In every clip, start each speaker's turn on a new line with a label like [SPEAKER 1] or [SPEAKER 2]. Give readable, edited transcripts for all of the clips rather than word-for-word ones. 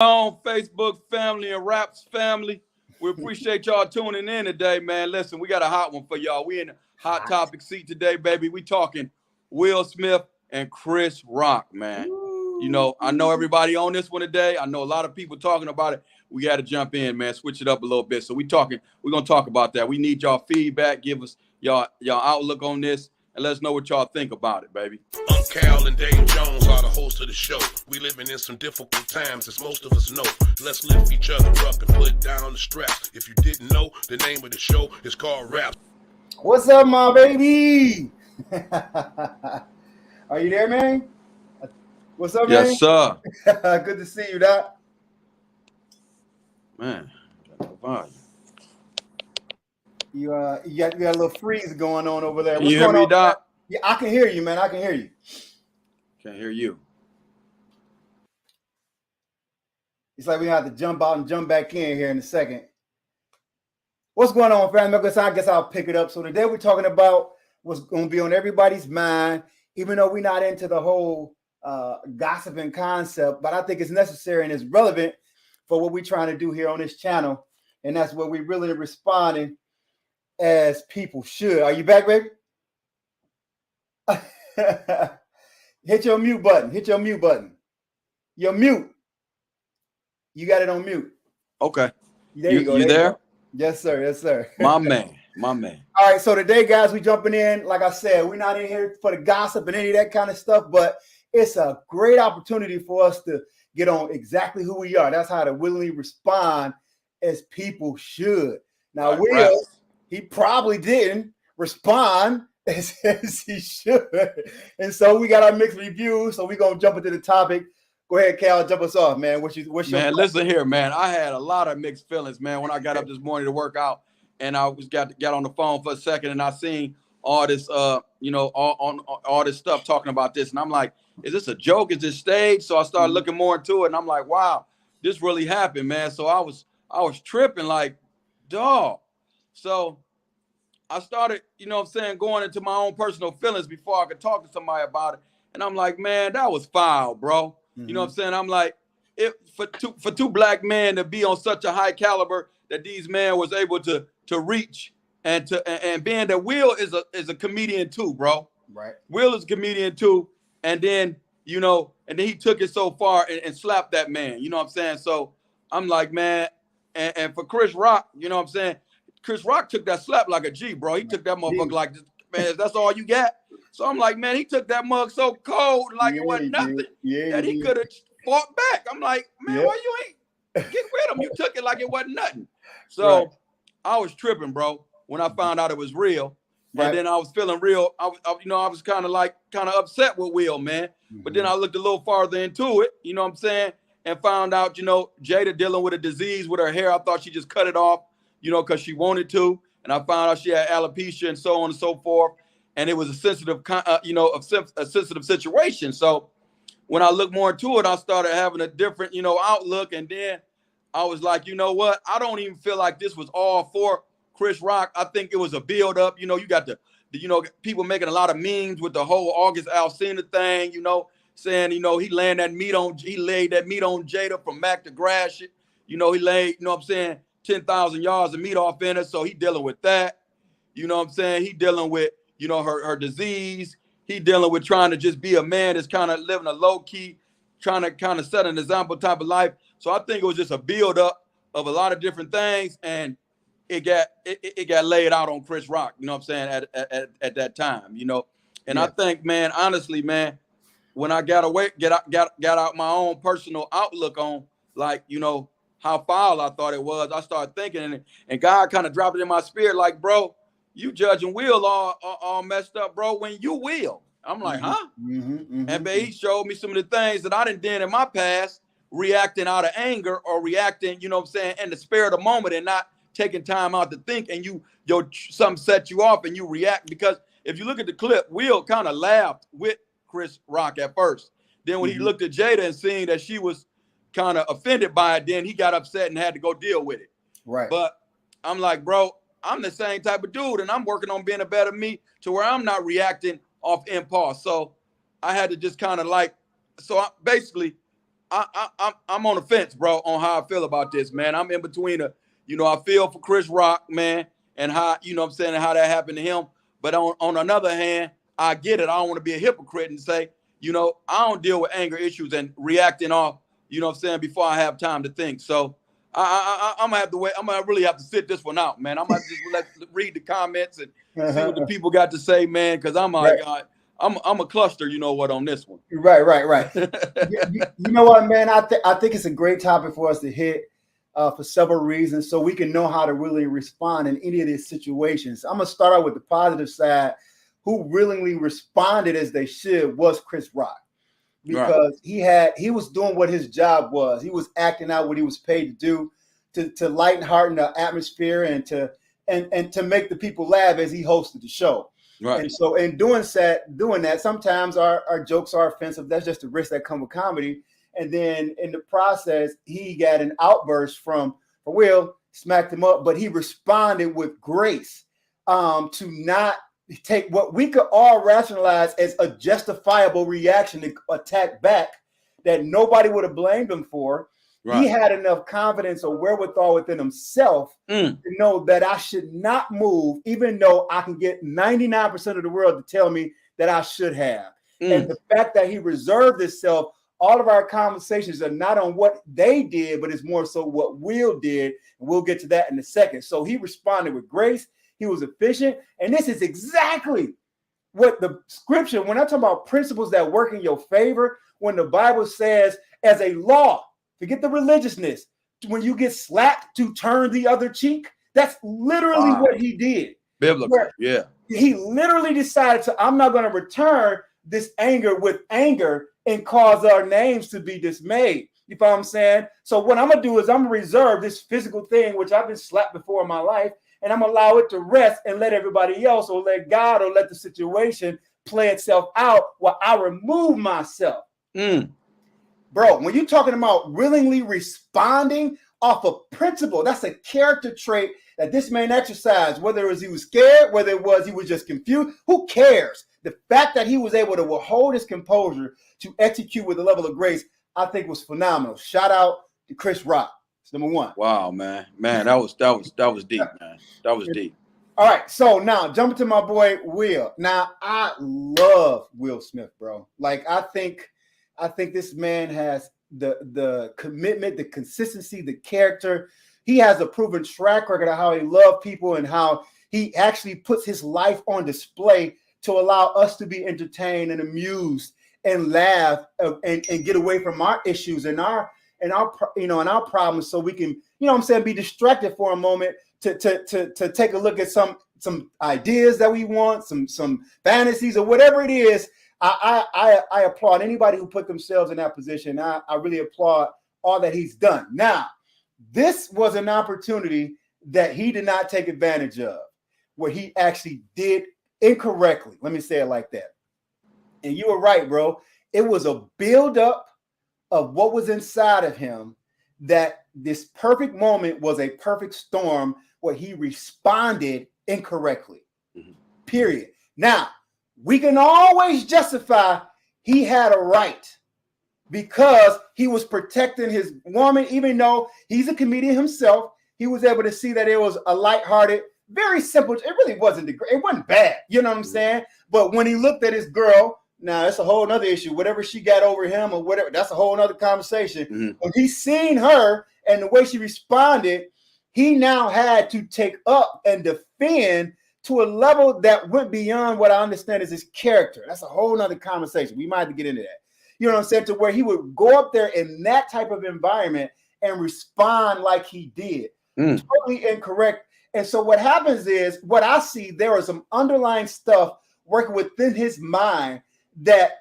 [SPEAKER 1] On Facebook family and Raps family. We appreciate y'all tuning in today, man. Listen, we got a hot one for y'all. We in the hot
[SPEAKER 2] Hot.
[SPEAKER 1] topic seat today, baby. We talking Will Smith and Chris Rock, man. I know everybody on this one today. I know a lot of people talking about it. We got to jump in, man. Switch it up a little bit. So we're gonna talk about that. We need y'all feedback. Give us y'all outlook on this, and let us know what y'all think about it, baby.
[SPEAKER 3] Cal and Dave Jones are the hosts of the show. We living in some difficult times, as most of us know. Let's lift each other up and put down the stress. If you didn't know, the name of the show is called Rap.
[SPEAKER 2] What's up, my baby? Are you there, man? What's up, man?
[SPEAKER 1] Yes, sir.
[SPEAKER 2] Good to see you, Doc.
[SPEAKER 1] Man, got no volume.
[SPEAKER 2] You got a little freeze going on over there.
[SPEAKER 1] Can
[SPEAKER 2] What's
[SPEAKER 1] you hear
[SPEAKER 2] going
[SPEAKER 1] me,
[SPEAKER 2] on?
[SPEAKER 1] Doc?
[SPEAKER 2] Yeah, I can hear you, man. I can hear you.
[SPEAKER 1] Can't hear you.
[SPEAKER 2] It's like we have to jump out and jump back in here in a second. What's going on, family? I guess I'll pick it up. So today we're talking about what's going to be on everybody's mind, even though we're not into the whole gossiping concept, but I think it's necessary and it's relevant for what we're trying to do here on this channel. And that's where we're really responding as people should. Are you back, baby? Hit your mute button. Hit your mute button. You're mute. You got it on mute.
[SPEAKER 1] Okay.
[SPEAKER 2] There you go.
[SPEAKER 1] You there?
[SPEAKER 2] Go. Yes, sir. Yes, sir.
[SPEAKER 1] My man. My man.
[SPEAKER 2] All right. So today, guys, we jumping in. Like I said, we're not in here for the gossip and any of that kind of stuff, but it's a great opportunity for us to get on exactly who we are. That's how to willingly respond as people should. Now,
[SPEAKER 1] Right,
[SPEAKER 2] Will, he probably didn't respond as he should. And so we got our mixed reviews. So we're going to jump into the topic. Go ahead, Cal, jump us off, man. What's your
[SPEAKER 1] man, listen here, man. I had a lot of mixed feelings, man, when I got up this morning to work out, and I got on the phone for a second, and I seen all this, all this stuff talking about this, and I'm like, is this a joke? Is this staged? So I started looking more into it, and I'm like, wow, this really happened, man. So I was tripping, like, dog. So I started, going into my own personal feelings before I could talk to somebody about it, and I'm like, man, that was foul, bro. You know what I'm saying? I'm like, for two black men to be on such a high caliber that these men was able to reach and being that Will is a comedian too, bro.
[SPEAKER 2] Right.
[SPEAKER 1] Will is a comedian too, and then he took it so far and slapped that man. You know what I'm saying? So I'm like, man, and for Chris Rock, you know what I'm saying? Chris Rock took that slap like a G, bro. He took that motherfucker like, man, that's all you got. So I'm like, man, he took that mug so cold, like it wasn't nothing, that he could have fought back. I'm like, man, why you ain't get rid of him? You took it like it wasn't nothing. So I was tripping, bro, when I found out it was real. And then I was feeling real. I was kind of upset with Will, man. But then I looked a little farther into it, you know what I'm saying, and found out, Jada dealing with a disease with her hair. I thought she just cut it off, because she wanted to. And I found out she had alopecia and so on and so forth. And it was a sensitive, a sensitive situation. So when I looked more into it, I started having a different, outlook. And then I was like, you know what? I don't even feel like this was all for Chris Rock. I think it was a build up. You got the people making a lot of memes with the whole August Alsina thing, saying, he laid that meat on Jada from Mac to Grash. He laid, 10,000 yards of meat off in it. So he dealing with that. You know what I'm saying? He dealing with, her disease. He dealing with trying to just be a man that's kind of living a low key, trying to kind of set an example type of life. So I think it was just a build up of a lot of different things, and it got laid out on Chris Rock. You know what I'm saying? At that time, And I think, man, honestly, man, when I got out my own personal outlook on, like, how foul I thought it was, I started thinking, and God kind of dropped it in my spirit, like, bro, you judging Will all messed up, bro, when you Will. I'm like, huh? And babe, he showed me some of the things that I done did in my past, reacting out of anger or reacting, in the spur of the moment and not taking time out to think, and something set you off and you react. Because if you look at the clip, Will kind of laughed with Chris Rock at first. Then when he looked at Jada and seeing that she was kind of offended by it, then he got upset and had to go deal with it.
[SPEAKER 2] Right.
[SPEAKER 1] But I'm like, bro, I'm the same type of dude, and I'm working on being a better me to where I'm not reacting off impulse. So I had to just kind of basically, I'm on the fence, bro, on how I feel about this, man. I'm in between I feel for Chris Rock, man, and how, I'm saying, and how that happened to him. But on another hand, I get it. I don't want to be a hypocrite and say, I don't deal with anger issues and reacting off, what I'm saying, before I have time to think. So I'm gonna have to wait. I'm gonna really have to sit this one out, man. I'm gonna just read the comments and see what the people got to say, man, because I'm like, I'm a cluster, on this one.
[SPEAKER 2] Right. you know what, man? I think it's a great topic for us to hit for several reasons, so we can know how to really respond in any of these situations. I'm gonna start out with the positive side. Who willingly responded as they should was Chris Rock, because he was doing what his job was. He was acting out what he was paid to do, to lighten, hearten the atmosphere, and to make the people laugh as he hosted the show. Right. And so in doing that, sometimes our jokes are offensive. That's just the risk that come with comedy. And then in the process, he got an outburst from Will, smacked him up, but he responded with grace to not take what we could all rationalize as a justifiable reaction to attack back that nobody would have blamed him for. Right. He had enough confidence or wherewithal within himself to know that I should not move, even though I can get 99% of the world to tell me that I should have. And the fact that he reserved himself, all of our conversations are not on what they did, but it's more so what Will did. And we'll get to that in a second. So he responded with grace. He was efficient. And this is exactly what the scripture, when I talk about principles that work in your favor, when the Bible says as a law, forget the religiousness, when you get slapped to turn the other cheek, that's literally what he did.
[SPEAKER 1] Biblical, yeah.
[SPEAKER 2] He literally decided I'm not going to return this anger with anger and cause our names to be dismayed. You know what I'm saying? So what I'm going to do is I'm going to reserve this physical thing, which I've been slapped before in my life, and I'm going to allow it to rest and let everybody else, or let God, or let the situation play itself out while I remove myself. Bro, when you're talking about willingly responding off a principle, that's a character trait that this man exercised, whether it was he was scared, whether it was he was just confused, who cares? The fact that he was able to withhold his composure to execute with a level of grace, I think was phenomenal. Shout out to Chris Rock. It's number one.
[SPEAKER 1] Wow, man. Man, that was deep, man. That was deep.
[SPEAKER 2] All right, so now jumping to my boy Will. Now, I love Will Smith, bro. Like, I think this man has the commitment, the consistency, the character. He has a proven track record of how he loves people and how he actually puts his life on display to allow us to be entertained and amused and laugh and get away from our issues and our problems, so we can, be distracted for a moment to take a look at some ideas that we want, some fantasies or whatever it is. I applaud anybody who put themselves in that position. I really applaud all that he's done. Now, this was an opportunity that he did not take advantage of, where he actually did incorrectly. Let me say it like that. And you were right, bro. It was a buildup of what was inside of him, that this perfect moment was a perfect storm where he responded incorrectly. Period. Now, we can always justify he had a right because he was protecting his woman, even though he's a comedian himself. He was able to see that it was a lighthearted, very simple. It really wasn't it wasn't bad. You know what I'm saying? But when he looked at his girl, now it's a whole nother issue. Whatever she got over him or whatever, that's a whole nother conversation. When he seen her and the way she responded, he now had to take up and defend to a level that went beyond what I understand is his character. That's a whole nother conversation. We might have to get into that. You know what I'm saying? To where he would go up there in that type of environment and respond like he did. Totally incorrect. And so what happens is, what I see, there is some underlying stuff working within his mind that's,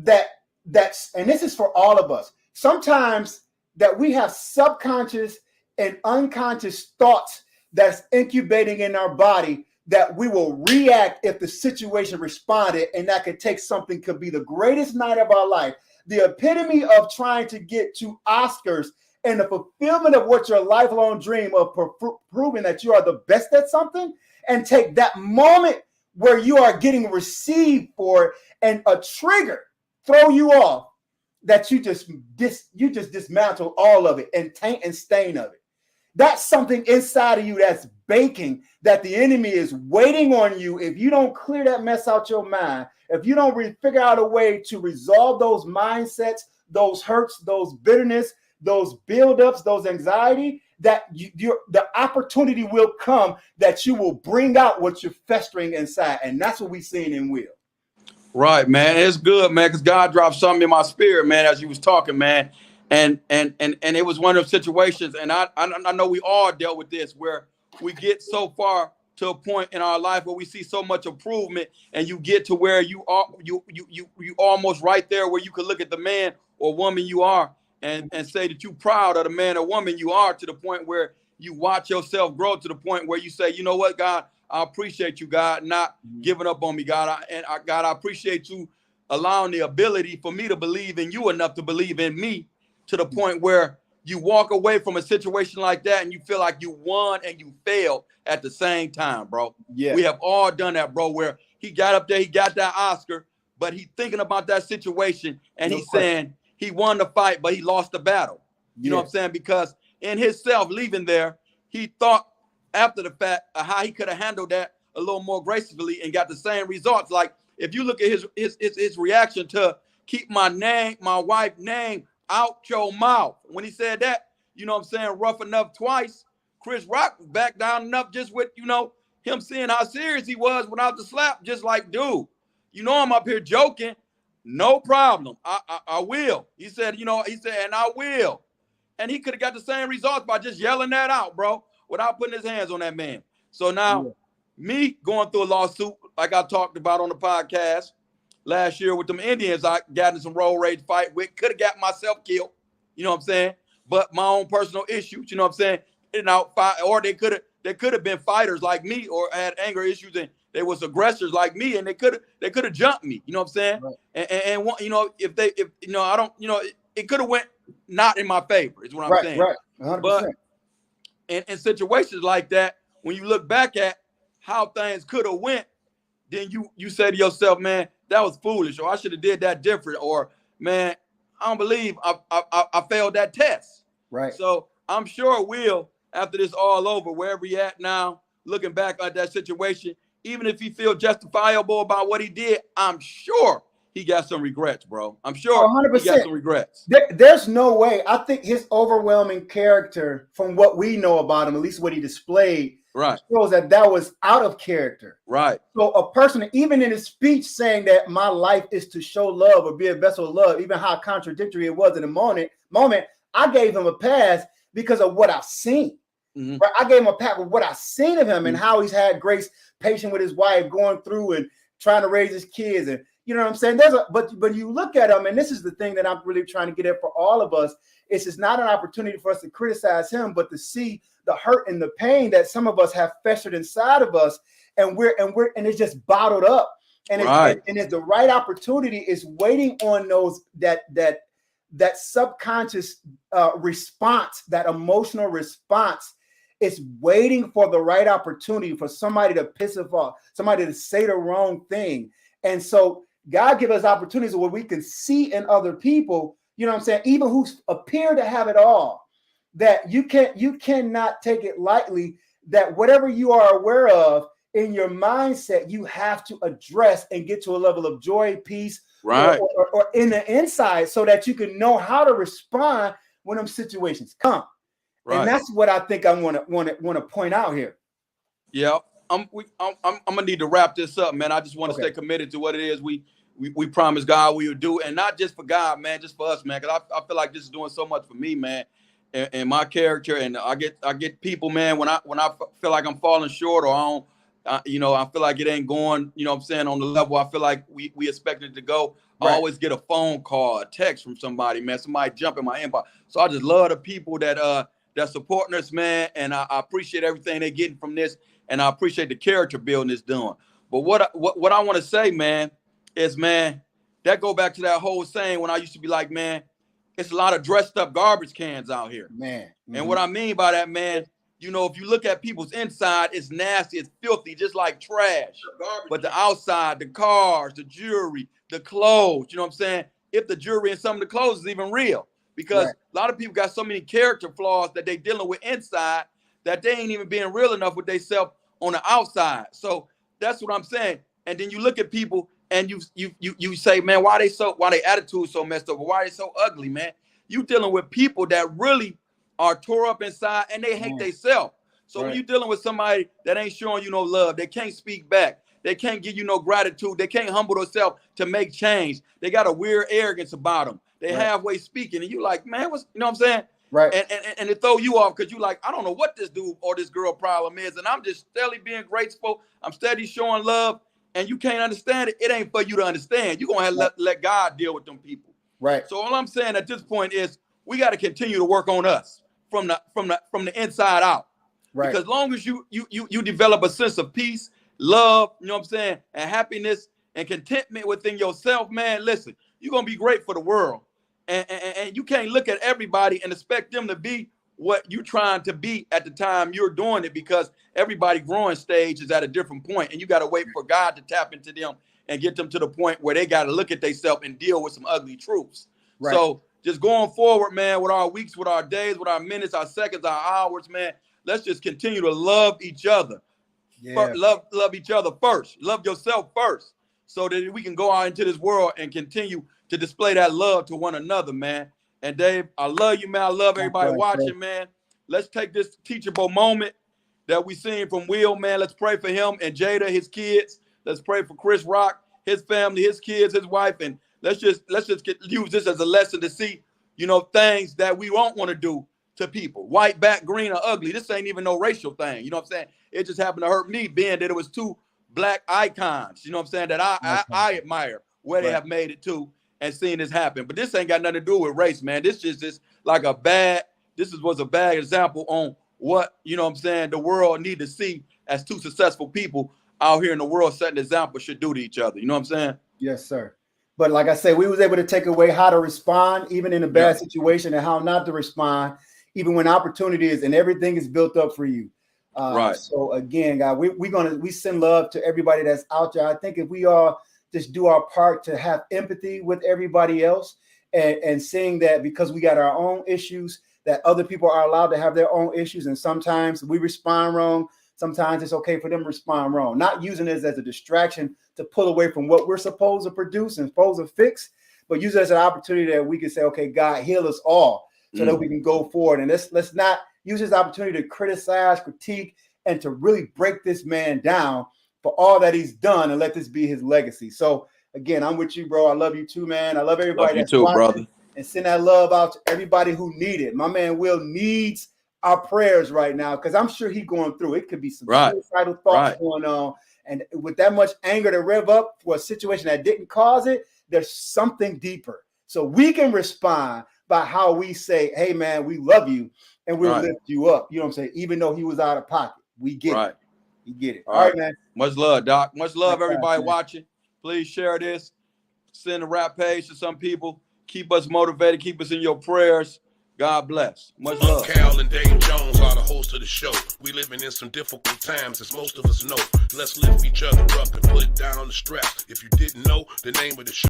[SPEAKER 2] and this is for all of us, sometimes that we have subconscious and unconscious thoughts that's incubating in our body that we will react if the situation responded, and that could take something, could be the greatest night of our life, the epitome of trying to get to Oscars and the fulfillment of what your lifelong dream of proving that you are the best at something, and take that moment where you are getting received for it and a trigger throw you off, that you just dismantle all of it and taint and stain of it. That's something inside of you that's baking, that the enemy is waiting on you. If you don't clear that mess out your mind, if you don't figure out a way to resolve those mindsets, those hurts, those bitterness, those buildups, those anxiety, that the opportunity will come that you will bring out what you're festering inside. And that's what we're seeing in Will.
[SPEAKER 1] Right, man. It's good, man, because God dropped something in my spirit, man, as you was talking, man. And it was one of those situations, and I know we all dealt with this, where we get so far to a point in our life where we see so much improvement, and you get to where you almost right there where you can look at the man or woman you are and say that you're proud of the man or woman you are, to the point where you watch yourself grow to the point where you say, you know what, God, I appreciate you, God, not giving up on me, God. God, I appreciate you allowing the ability for me to believe in you enough to believe in me, to the point where you walk away from a situation like that and you feel like you won and you failed at the same time, bro.
[SPEAKER 2] Yeah.
[SPEAKER 1] We have all done that, bro, where he got up there, he got that Oscar, but he thinking about that situation and he's saying he won the fight, but he lost the battle. You know what I'm saying? Because in himself leaving there, he thought after the fact how he could have handled that a little more gracefully and got the same results. Like, if you look at his reaction to keep my wife's name out your mouth, when he said that, you know what I'm saying, rough enough twice, Chris Rock back down enough just with, you know, him seeing how serious he was without the slap, just like, dude, you know, I'm up here joking, no problem, I will. He said, and I will. And he could have got the same results by just yelling that out, bro, without putting his hands on that man. So now, me going through a lawsuit, like I talked about on the podcast last year with them Indians, I got in some road rage fight with, could have got myself killed, you know what I'm saying? But my own personal issues, you know what I'm saying? Or they could have been fighters like me, or had anger issues and they was aggressors like me, and they could have jumped me, you know what I'm saying? Right. And you know, it could have went not in my favor, is what I'm saying. Right, 100%. But in situations like that, when you look back at how things could have went, then you say to yourself, man, that was foolish, or I should have did that different, or man, I don't believe I failed that test. Right. So I'm sure Will, after this all over, wherever he at now, looking back at that situation, even if he feel justifiable about what he did, I'm sure he got some regrets, bro. I'm sure 100%. He got some regrets.
[SPEAKER 2] There's no way. I think his overwhelming character, from what we know about him, at least what he displayed, right, shows that was out of character. Right. So a person, even in his speech, saying that my life is to show love or be a vessel of love, even how contradictory it was in the moment, I gave him a pass because of what I've seen. Mm-hmm. Right? I gave him a pass with what I've seen of him, and how he's had grace, patient with his wife, going through and trying to raise his kids, and you know what I'm saying? But you look at him, and this is the thing that I'm really trying to get at for all of us. It's not an opportunity for us to criticize him, but to see the hurt and the pain that some of us have festered inside of us, and it's just bottled up. And it's the right opportunity is waiting on those that subconscious response, that emotional response. It's waiting for the right opportunity for somebody to piss us off, somebody to say the wrong thing. And so God give us opportunities where we can see in other people, you know what I'm saying, even who appear to have it all, that you cannot take it lightly, that whatever you are aware of in your mindset, you have to address and get to a level of joy, peace, right, or in the inside, so that you can know how to respond when them situations come. Right. And that's what I think I want to point out here.
[SPEAKER 1] Yeah, I'm gonna need to wrap this up, man. I just want to stay committed to what it is we promised God we would do, and not just for God, man, just for us, man. Because I feel like this is doing so much for me, man, and my character. And I get people, man, when I feel like I'm falling short, or I feel like it ain't going, you know what I'm saying, on the level I feel like we expected it to go. Right. I always get a phone call, a text from somebody, man. Somebody jump in my inbox. So I just love the people that supporting us, man, and I appreciate everything they're getting from this, and I appreciate the character building it's doing. But what I want to say, man, is, man, that go back to that whole saying when I used to be like, man, it's a lot of dressed up garbage cans out here, man. Mm-hmm. And what I mean by that, man, you know, if you look at people's inside, it's nasty, it's filthy, just like trash. But the outside, the cars, the jewelry, the clothes, you know what I'm saying? if the jewelry and some of the clothes is even real. Because
[SPEAKER 2] Right.
[SPEAKER 1] a lot of people got so many character flaws that they dealing with inside that they ain't even being real enough with themselves on the outside. So that's what I'm saying. And then you look at people and you say, man, why they attitude so messed up, or why they so ugly, man? You dealing with people that really are tore up inside and they hate themselves. So when
[SPEAKER 2] Right.
[SPEAKER 1] you're dealing with somebody that ain't showing you no love, they can't speak back, they can't give you no gratitude, they can't humble themselves to make change. They got a weird arrogance about them. They
[SPEAKER 2] Right.
[SPEAKER 1] halfway speaking, and you like, man, what's, you know what I'm saying?
[SPEAKER 2] Right.
[SPEAKER 1] And it throw you off because you like, I don't know what this dude or this girl problem is, and I'm just steadily being grateful. I'm steady showing love, and you can't understand it. It ain't for you to understand. You're gonna have to let God deal with them people.
[SPEAKER 2] Right.
[SPEAKER 1] So all I'm saying at this point is we got to continue to work on us from the inside out.
[SPEAKER 2] Right.
[SPEAKER 1] Because long as you develop a sense of peace, love, you know what I'm saying, and happiness and contentment within yourself, man, listen, you're gonna be great for the world. And you can't look at everybody and expect them to be what you're trying to be at the time you're doing it, because everybody growing stage is at a different point, and you got to wait for God to tap into them and get them to the point where they got to look at themselves and deal with some ugly truths.
[SPEAKER 2] Right.
[SPEAKER 1] So just going forward, man, with our weeks, with our days, with our minutes, our seconds, our hours, man, let's just continue to love each other.
[SPEAKER 2] Yeah.
[SPEAKER 1] Love each other first. Love yourself first, so that we can go out into this world and continue to display that love to one another, man. And Dave, I love you, man. I love everybody watching, man. Let's take this teachable moment that we seen from Will, man. Let's pray for him and Jada, his kids. Let's pray for Chris Rock, his family, his kids, his wife, and let's just use this as a lesson to see, you know, things that we won't want to do to people. White, black, green, or ugly. This ain't even no racial thing. You know what I'm saying? It just happened to hurt me, being that it was two black icons, you know what I'm saying, that I admire where they have made it to and seeing this happen. But this ain't got nothing to do with race, man. This just like was a bad example on what, you know what I'm saying, the world need to see as two successful people out here in the world setting example should do to each other. You know what I'm saying?
[SPEAKER 2] Yes, sir. But like I said, we was able to take away how to respond even in a bad situation, and how not to respond even when opportunity is and everything is built up for you.
[SPEAKER 1] Right.
[SPEAKER 2] So again, God, we send love to everybody that's out there. I think if we all just do our part to have empathy with everybody else, and seeing that because we got our own issues, that other people are allowed to have their own issues, and sometimes we respond wrong. Sometimes it's okay for them to respond wrong. Not using this as a distraction to pull away from what we're supposed to produce and supposed to fix, but use it as an opportunity that we can say, okay, God, heal us all, so that we can go forward. And let's not use this opportunity to criticize, critique, and to really break this man down for all that he's done, and let this be his legacy. So again, I'm with you, bro. I love you too, man. I love everybody that's watching, brother. And send that love out to everybody who need it. My man Will needs our prayers right now, because I'm sure he's going through. It could be some suicidal thoughts going on. And with that much anger to rev up for a situation that didn't cause it, there's something deeper. So we can respond by how we say, hey, man, we love you, and we'll lift you up. You know what I'm saying? Even though he was out of pocket. We get it. We get it. All right, man.
[SPEAKER 1] Much love, Doc. Much love, everybody watching. Please share this. Send a rap page to some people. Keep us motivated. Keep us in your prayers. God bless. Much love.
[SPEAKER 3] Cal and Dave Jones are the hosts of the show. We living in some difficult times, as most of us know. Let's lift each other up and put down the stress. If you didn't know, the name of the show